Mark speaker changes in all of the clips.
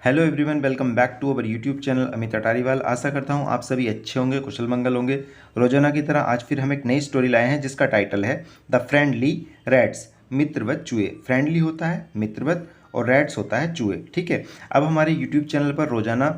Speaker 1: Hello everyone, welcome back to our YouTube channel Amit Atariwal. आशा करता हूँ आप सभी अच्छे होंगे, कुशल मंगल होंगे। रोजाना की तरह आज फिर हम एक नई स्टोरी लाए हैं जिसका टाइटल है द फ्रेंडली रैट्स, मित्रवत चूहे। फ्रेंडली होता है मित्रवत और रैट्स होता है चूहे। ठीक है, अब हमारे यूट्यूब चैनल पर रोजाना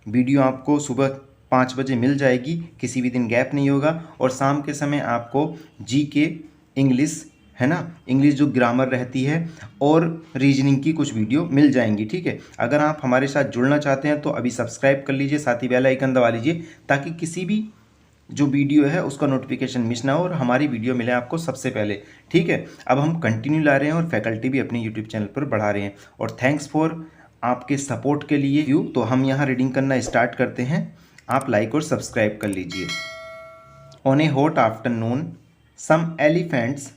Speaker 1: वीडियो आपको सुबह 5 बजे मिल जाएगी, किसी भी दिन गैप नहीं होगा। और शाम के समय आपको जीके, इंग्लिश, है ना, इंग्लिश जो ग्रामर रहती है और रीजनिंग की कुछ वीडियो मिल जाएंगी। ठीक है, अगर आप हमारे साथ जुड़ना चाहते हैं तो अभी सब्सक्राइब कर लीजिए, साथ ही बेल आइकन दबा लीजिए ताकि किसी भी जो वीडियो है उसका नोटिफिकेशन मिस ना हो और हमारी वीडियो मिले आपको सबसे पहले। ठीक है, अब हम कंटिन्यू ला रहे हैं और फैकल्टी भी अपने यूट्यूब चैनल पर बढ़ा रहे हैं। और थैंक्स फॉर आपके सपोर्ट के लिए यू। तो हम यहाँ रीडिंग करना स्टार्ट करते हैं, आप लाइक और सब्सक्राइब कर लीजिए। On a hot afternoon some elephants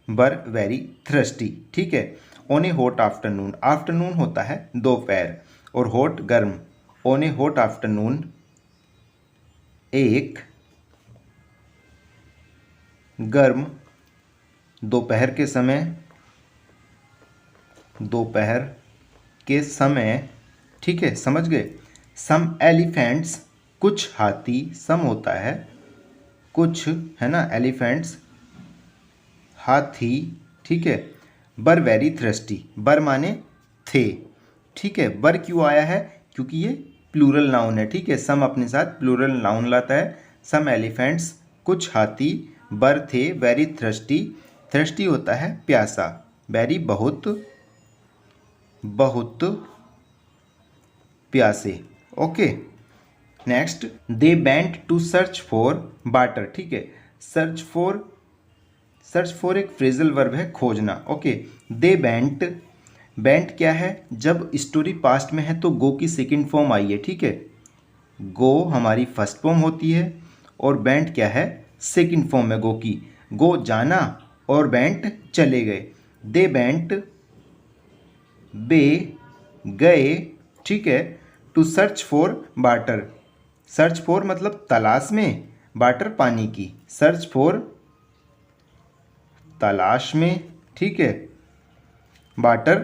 Speaker 1: were very thirsty. ठीक है, on a hot afternoon, afternoon होता है दोपहर और हॉट गर्म। ऑन ए हॉट आफ्टरनून, एक गर्म दोपहर के समय, दोपहर के समय। ठीक है, समझ गए। सम एलिफेंट्स, कुछ हाथी, सम होता है कुछ, है ना, एलिफेंट्स हाथी। ठीक है, बर वेरी थ्रस्टी, बर माने थे। ठीक है, बर क्यों आया है, क्योंकि ये प्लूरल नाउन है। ठीक है, सम अपने साथ प्लूरल नाउन लाता है। सम एलिफेंट्स, कुछ हाथी, बर थे, वेरी थ्रस्टी, थ्रस्टी होता है प्यासा, वेरी बहुत, बहुत प्यासे। Okay, next, they went to search for water. ठीक है, सर्च फॉर, सर्च फॉर एक फ्रेजल वर्ब है, खोजना। ओके, दे बेंट, बेंट क्या है, जब स्टोरी पास्ट में है तो गो की सेकंड फॉर्म आई है। ठीक है, गो हमारी फर्स्ट फॉर्म होती है और बेंट क्या है, सेकंड फॉर्म है गो की। गो जाना और बेंट चले गए। दे बेंट, बे गए। ठीक है, to search for water, search for मतलब तलाश में, वाटर पानी की, सर्च फॉर तलाश में। ठीक है, वाटर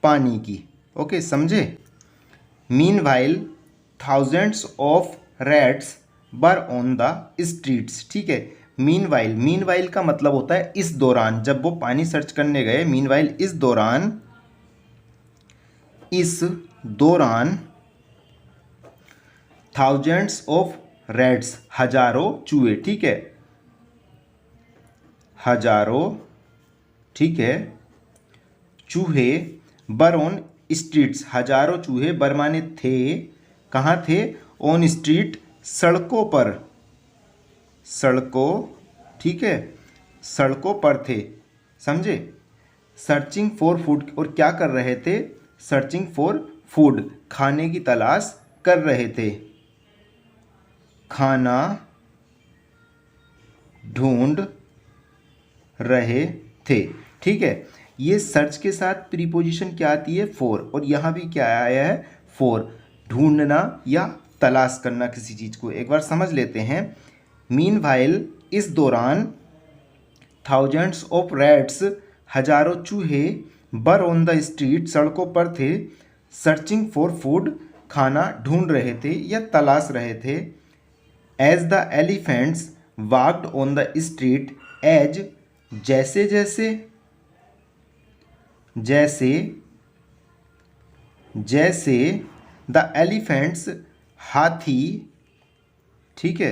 Speaker 1: पानी की। ओके, समझे। Meanwhile thousands of rats were on the streets. ठीक है, मीनवाइल, मीनवाइल का मतलब होता है इस दौरान, जब वो पानी सर्च करने गए, मीनवाइल इस दौरान, इस दौरान थाउजेंड्स ऑफ रैट्स, हजारों चूहे। ठीक है, हजारों, ठीक है, चूहे, बर ऑन स्ट्रीट्स, हजारों चूहे, बर माने थे, कहाँ थे, ऑन स्ट्रीट, सड़कों पर, सड़कों, ठीक है, सड़कों पर थे। समझे। सर्चिंग फॉर फूड, और क्या कर रहे थे, सर्चिंग फॉर फूड, खाने की तलाश कर रहे थे, खाना ढूंढ रहे थे। ठीक है, ये सर्च के साथ प्रीपोजिशन क्या आती है, फॉर, और यहाँ भी क्या आया है, फॉर, ढूंढना या तलाश करना किसी चीज़ को। एक बार समझ लेते हैं। मीनवाइल, इस दौरान, थाउजेंड्स ऑफ रैट्स, हजारों चूहे, बर ऑन द स्ट्रीट, सड़कों पर थे, सर्चिंग फॉर फूड, खाना ढूंढ रहे थे या तलाश रहे थे। As the elephants walked on the street, as, जैसे जैसे, जैसे जैसे, द एलिफेंट्स, हाथी, ठीक है,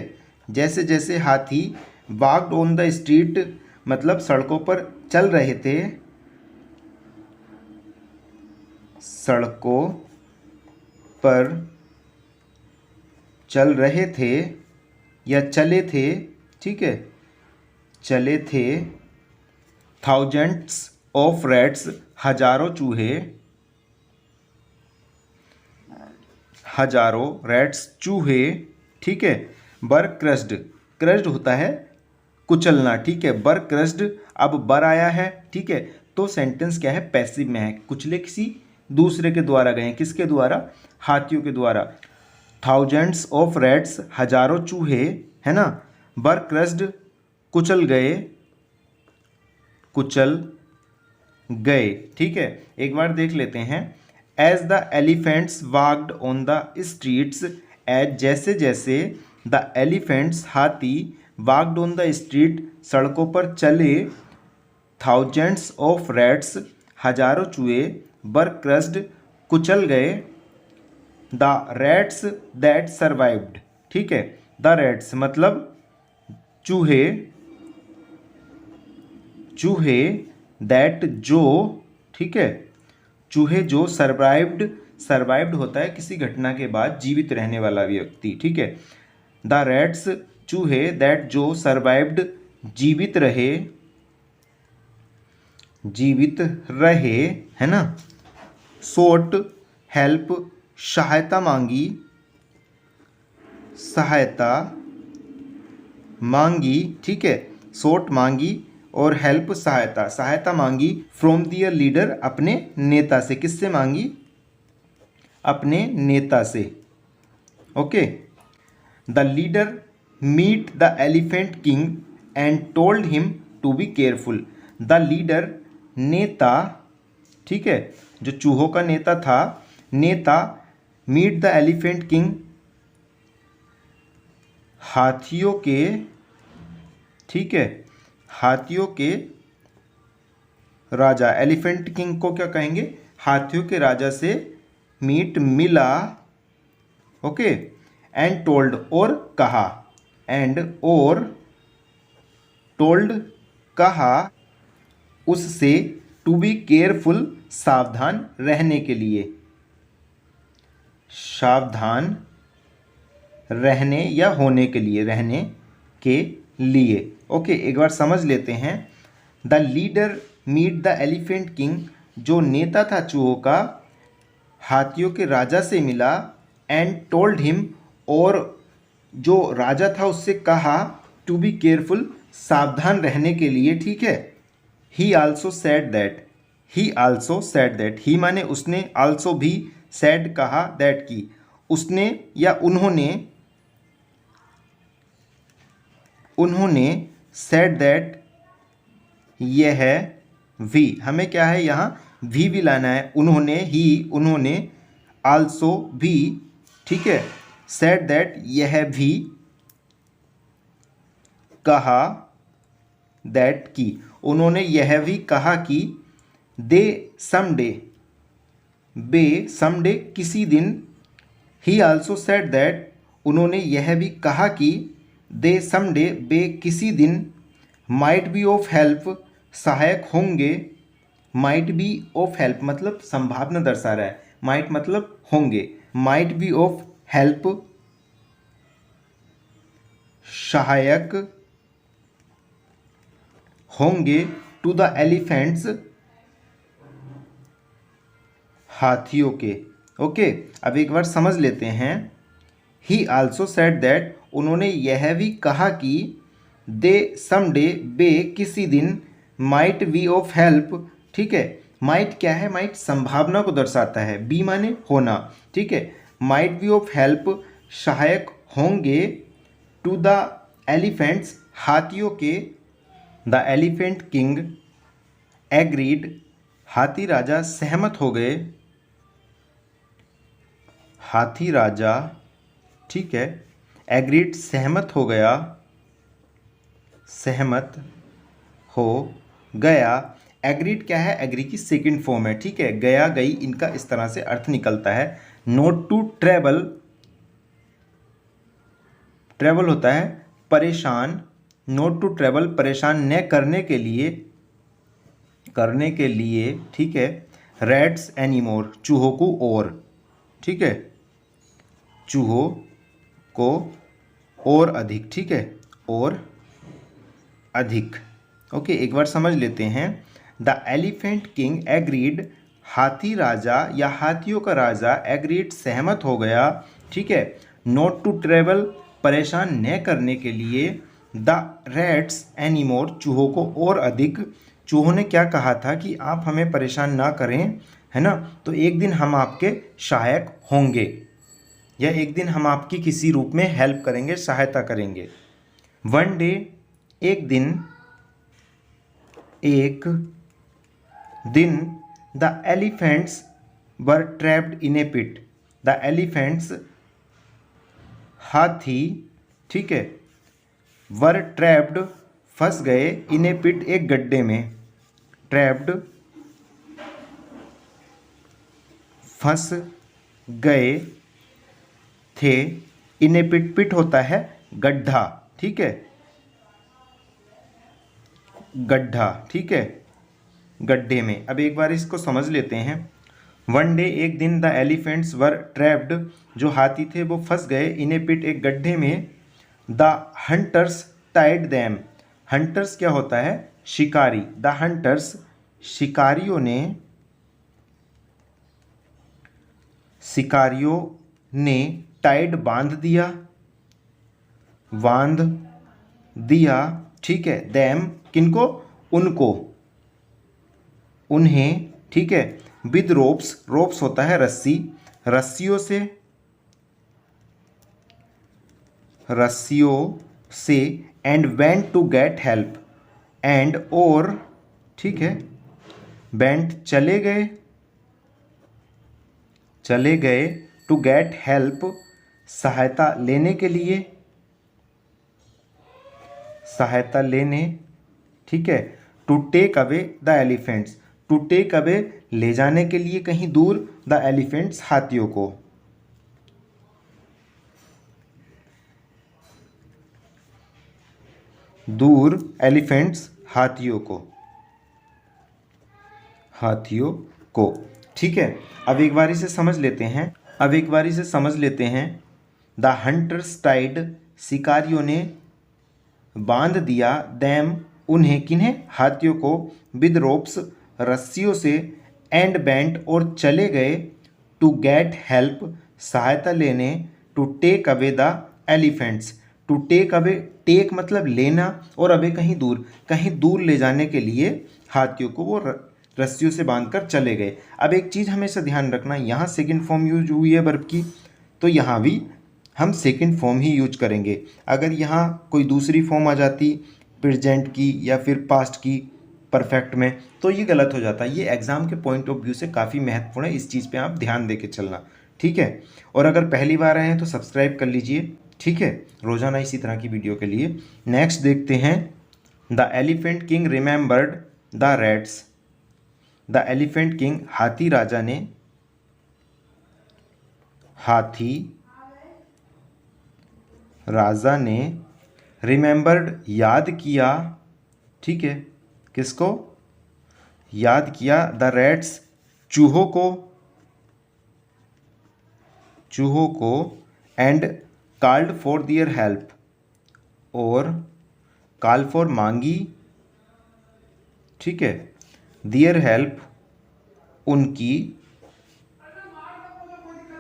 Speaker 1: जैसे जैसे हाथी, वॉक्ड ऑन द स्ट्रीट मतलब सड़कों पर चल रहे थे, सड़कों पर चल रहे थे या चले थे। ठीक है, चले थे। थाउजेंड्स ऑफ रैट्स, हजारों चूहे, हजारों रैट्स चूहे। ठीक है, बर क्रस्ड, क्रस्ड होता है कुचलना। ठीक है, बर क्रस्ड, अब बर आया है। ठीक है, तो सेंटेंस क्या है, पैसिव में है, कुचले किसी दूसरे के द्वारा गए, किसके द्वारा, हाथियों के द्वारा। थाउजेंड्स ऑफ रैट्स, हजारों चूहे, है ना, बर क्रस्ड, कुचल गए, कुचल गए। ठीक है, एक बार देख लेते हैं। As the elephants walked on the streets, as जैसे जैसे द एलिफेंट्स हाथी वॉक्ड ऑन द स्ट्रीट सड़कों पर चले, थाउजेंड्स ऑफ रैट्स हजारों चूहे वर क्रस्ड कुचल गए, द रैट्स दैट सर्वाइव्ड, ठीक है, द रैट्स मतलब चूहे, चूहे दैट जो, ठीक है, चूहे जो सर्वाइव्ड, सर्वाइव्ड होता है किसी घटना के बाद जीवित रहने वाला व्यक्ति, ठीक है, द रैट्स चूहे दैट जो सर्वाइव्ड जीवित रहे, जीवित रहे, है ना, सोट हेल्प सहायता मांगी, सहायता मांगी, ठीक है, सोट मांगी और हेल्प सहायता, सहायता मांगी फ्रॉम दियर लीडर अपने नेता से, किससे मांगी, अपने नेता से, okay. The leader meet the elephant king and told him to be careful, the leader नेता, ठीक है, जो चूहों का नेता था, नेता मीट द एलिफेंट किंग हाथियों के, ठीक है, हाथियों के राजा, एलिफेंट किंग को क्या कहेंगे, हाथियों के राजा से मीट मिला, ओके, एंड टोल्ड और कहा, एंड और टोल्ड कहा उससे, टू बी केयरफुल सावधान रहने के लिए, सावधान रहने या होने के लिए, रहने के लिए, ओके। एक बार समझ लेते हैं। The leader meet the elephant king, जो नेता था चूहों का हाथियों के राजा से मिला, एंड टोल्ड हिम और जो राजा था उससे कहा, टू बी केयरफुल सावधान रहने के लिए, ठीक है। He also said that, he also said that, he माने उसने, आल्सो भी, सेड कहा, दैट की, उसने या उन्होंने, उन्होंने सेड दैट यह भी, हमें क्या है यहाँ भी लाना है, उन्होंने ही, उन्होंने, आल्सो भी, ठीक है, सेड दैट यह भी कहा, दैट की, उन्होंने यह भी कहा कि, दे समडे, बे समडे किसी दिन, ही आल्सो सेड दैट उन्होंने यह भी कहा कि, दे समडे बे किसी दिन, माइट बी ऑफ हेल्प सहायक होंगे, माइट बी ऑफ हेल्प मतलब संभावना दर्शा रहा है, माइट मतलब होंगे, माइट बी ऑफ हेल्प सहायक होंगे, टू द एलिफेंट्स हाथियों के, ओके। अब एक बार समझ लेते हैं। ही आल्सो सेड दैट उन्होंने यह भी कहा कि, दे समडे बे किसी दिन, माइट बी ऑफ हेल्प, ठीक है, माइट क्या है, माइट संभावना को दर्शाता है, बी माने होना, ठीक है, माइट बी ऑफ हेल्प सहायक होंगे, टू द एलिफेंट्स हाथियों के, द एलिफेंट किंग एग्रीड हाथी राजा सहमत हो गए, हाथी राजा, ठीक है, एग्रीड सहमत हो गया, सहमत हो गया, एग्रीड क्या है, एग्री की सेकंड फॉर्म है, ठीक है, गया गई इनका इस तरह से अर्थ निकलता है। नोट टू ट्रेवल, ट्रेवल होता है परेशान, नोट टू ट्रेवल परेशान न करने के लिए, करने के लिए, ठीक है, रैट्स एनीमोर चूहों को और, ठीक है, चूहों को और अधिक, ठीक है, और अधिक, ओके। एक बार समझ लेते हैं। द एलिफेंट किंग एग्रीड हाथी राजा या हाथियों का राजा, एग्रीड सहमत हो गया, ठीक है, नोट टू ट्रेवल परेशान न करने के लिए, द रैट्स एनीमोर चूहों को और अधिक, चूहों ने क्या कहा था कि आप हमें परेशान ना करें, है ना, तो एक दिन हम आपके सहायक होंगे, या एक दिन हम आपकी किसी रूप में हेल्प करेंगे, सहायता करेंगे। वन डे एक दिन, एक दिन, the elephants were trapped in a pit. The elephants, हाथी, ठीक है, वर ट्रैप्ड, फंस गए, इन ए पिट, एक गड्ढे में, ट्रैप्ड, फंस गए थे, इन ए पिट, पिट होता है गड्ढा, ठीक है, गड्ढा, ठीक है, गड्ढे में। अब एक बार इसको समझ लेते हैं। वन डे, एक दिन, द एलिफेंट्स वर ट्रैप्ड, जो हाथी थे वो फंस गए, इन ए पिट, एक गड्ढे में। The hunters tied them, hunters क्या होता है, शिकारी। द हंटर्स, शिकारियों ने टाइड, बांध दिया, ठीक है, दैम, किनको, उनको, उन्हें, ठीक है, विद रोप्स, रोप्स होता है रस्सी, रस्सियों से, and went to get help, and, और, ठीक है, वेंट, चले गए, टू गेट हेल्प, सहायता लेने के लिए, सहायता लेने, ठीक है, to take away the elephants, to take away, ले जाने के लिए कहीं दूर, द एलिफेंट्स, हाथियों को। दूर, एलिफेंट्स, हाथियों को, ठीक है। अब एक बारी से समझ लेते हैं। द हंटर्स टाइड, शिकारियों ने बांध दिया, दैम, उन्हें, किन्हें, हाथियों को, विद रोप्स, रस्सियों से, एंड बेंट, और चले गए, टू गेट हेल्प, सहायता लेने, to take away the elephants, to take away, take मतलब लेना, और अवे कहीं दूर ले जाने के लिए हाथियों को वो रस्सियों से बांधकर चले गए। अब एक चीज़ हमेशा ध्यान रखना, यहाँ सेकंड फॉर्म यूज हुई है वर्ब की, तो यहाँ भी हम सेकंड फॉर्म ही यूज करेंगे। अगर यहाँ कोई दूसरी फॉर्म आ जाती प्रेजेंट की या फिर पास्ट की परफेक्ट में, तो ये गलत हो जाता है। ये एग्जाम के पॉइंट ऑफ व्यू से काफ़ी महत्वपूर्ण है, इस चीज़ पे आप ध्यान दे के चलना, ठीक है। और अगर पहली बार आए हैं तो सब्सक्राइब कर लीजिए, ठीक है, रोज़ाना इसी तरह की वीडियो के लिए। नेक्स्ट देखते हैं, the elephant king remembered the rats. The elephant king, हाथी राजा ने, रिमेंबर्ड, याद किया, ठीक है, किसको, याद किया, द रैट्स, चूहों को, and called for their help, और कॉल फॉर, मांगी, ठीक है, देयर हेल्प, उनकी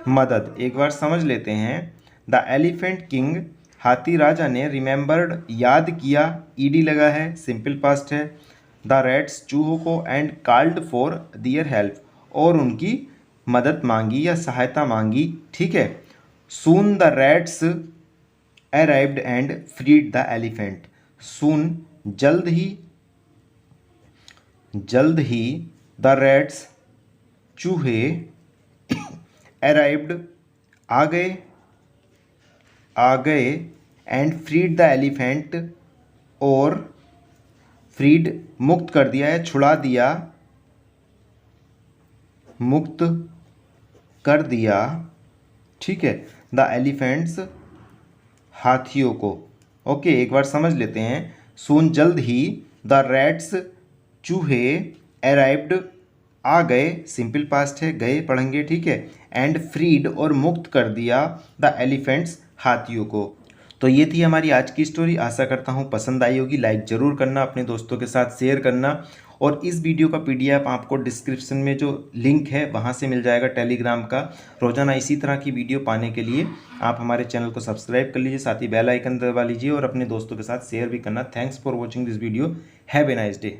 Speaker 1: मदद। एक बार समझ लेते हैं। द एलिफेंट किंग, हाथी राजा ने, रिमेंबर्ड, याद किया, ईडी लगा है, सिंपल पास्ट है, द रैट्स, चूहों को, and called for their help, और उनकी मदद मांगी या सहायता मांगी, ठीक है। Soon the rats arrived and freed the elephant. Soon, जल्द ही, द रैट्स, चूहे, अराइव्ड, आ गए, एंड फ्रीड द एलिफेंट, और फ्रीड, मुक्त कर दिया है, छुड़ा दिया, मुक्त कर दिया, ठीक है, द एलिफेंट्स, हाथियों को। ओके, एक बार समझ लेते हैं। सून, जल्द ही, द रैट्स, चूहे, अराइव्ड, आ गए, सिंपल पास्ट है, गए पढ़ेंगे, ठीक है, एंड फ्रीड, और मुक्त कर दिया, द एलिफेंट्स, हाथियों को। तो ये थी हमारी आज की स्टोरी। आशा करता हूँ पसंद आई होगी। लाइक ज़रूर करना, अपने दोस्तों के साथ शेयर करना, और इस वीडियो का PDF आपको डिस्क्रिप्शन में जो लिंक है वहाँ से मिल जाएगा, टेलीग्राम का। रोज़ाना इसी तरह की वीडियो पाने के लिए आप हमारे चैनल को सब्सक्राइब कर लीजिए, साथ ही बेल आइकन दबा लीजिए, और अपने दोस्तों के साथ शेयर भी करना। Thanks for watching this video. Have a nice day.